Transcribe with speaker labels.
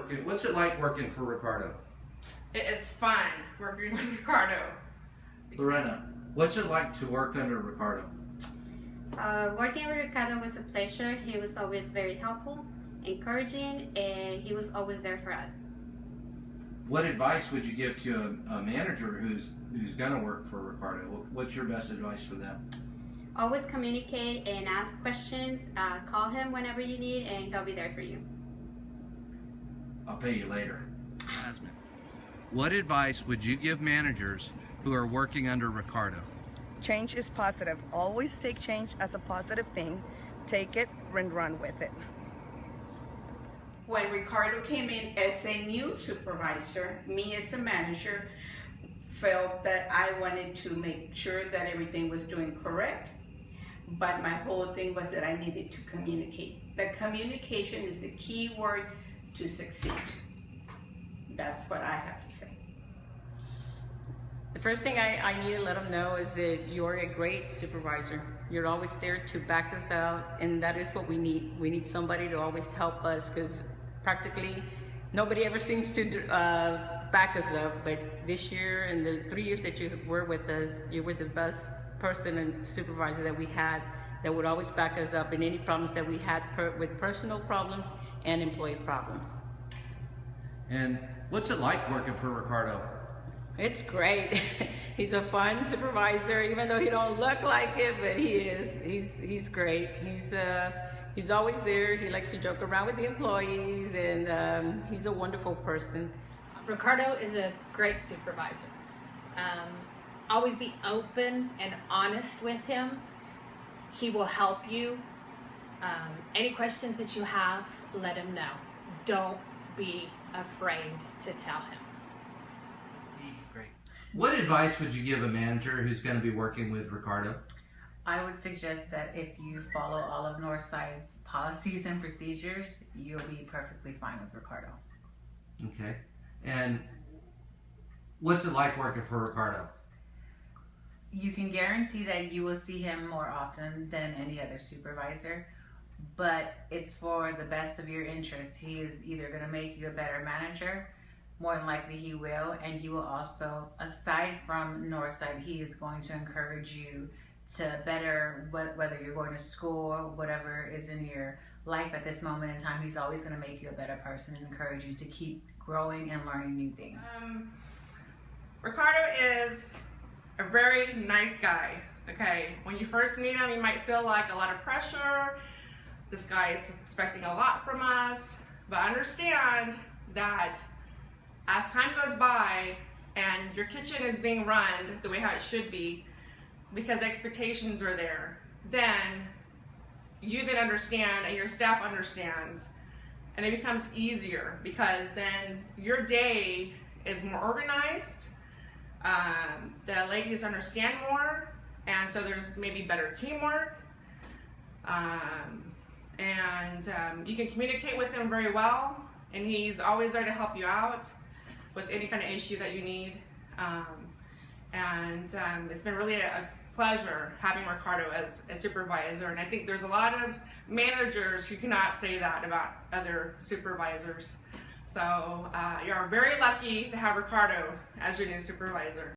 Speaker 1: working? What's it like working for Ricardo?
Speaker 2: It is fun working with Ricardo.
Speaker 1: Lorena, what's it like to work under Ricardo?
Speaker 3: Working with Ricardo was a pleasure. He was always very helpful, encouraging, and he was always there for us.
Speaker 1: What advice would you give to a manager who's going to work for Ricardo? What's your best advice for them?
Speaker 3: Always communicate and ask questions. Call him whenever you need, and he'll be there for you.
Speaker 1: I'll pay you later. What advice would you give managers who are working under Ricardo?
Speaker 4: Change is positive. Always take change as a positive thing. Take it and run with it.
Speaker 5: When Ricardo came in as a new supervisor, me as a manager felt that I wanted to make sure that everything was doing correct, but my whole thing was that I needed to communicate. The communication is the key word to succeed. That's what I have to say.
Speaker 6: The first thing I need to let them know is that you're a great supervisor. You're always there to back us out, and that is what we need. We need somebody to always help us, because practically nobody ever seems to back us up. But this year and the 3 years that you were with us, you were the best person and supervisor that we had that would always back us up in any problems that we had with personal problems and employee problems.
Speaker 1: And what's it like working for Ricardo?
Speaker 6: It's great. He's a fun supervisor, even though he don't look like it, but he is. He's great. He's always there. He likes to joke around with the employees, and he's a wonderful person.
Speaker 7: Ricardo is a great supervisor. Always be open and honest with him. He will help you. Any questions that you have, let him know. Don't be afraid to tell him.
Speaker 1: Great. What advice would you give a manager who's going to be working with Ricardo?
Speaker 8: I would suggest that if you follow all of Northside's policies and procedures, you'll be perfectly fine with Ricardo.
Speaker 1: Okay. And what's it like working for Ricardo?
Speaker 8: You can guarantee that you will see him more often than any other supervisor, but it's for the best of your interests. He is either going to make you a better manager, more than likely he will, and he will also, aside from Northside, he is going to encourage you to better, whether you're going to school or whatever is in your life at this moment in time. He's always going to make you a better person and encourage you to keep growing and learning new things.
Speaker 2: Ricardo is a very nice guy. Okay, when you first meet him, you might feel like a lot of pressure. This guy is expecting a lot from us, but understand that as time goes by and your kitchen is being run the way how it should be, because expectations are there, then you then understand and your staff understands, and it becomes easier because then your day is more organized. The ladies understand more, and so there's maybe better teamwork, and you can communicate with him very well, and he's always there to help you out with any kind of issue that you need. It's been really a pleasure having Ricardo as a supervisor, and I think there's a lot of managers who cannot say that about other supervisors. So you're very lucky to have Ricardo as your new supervisor.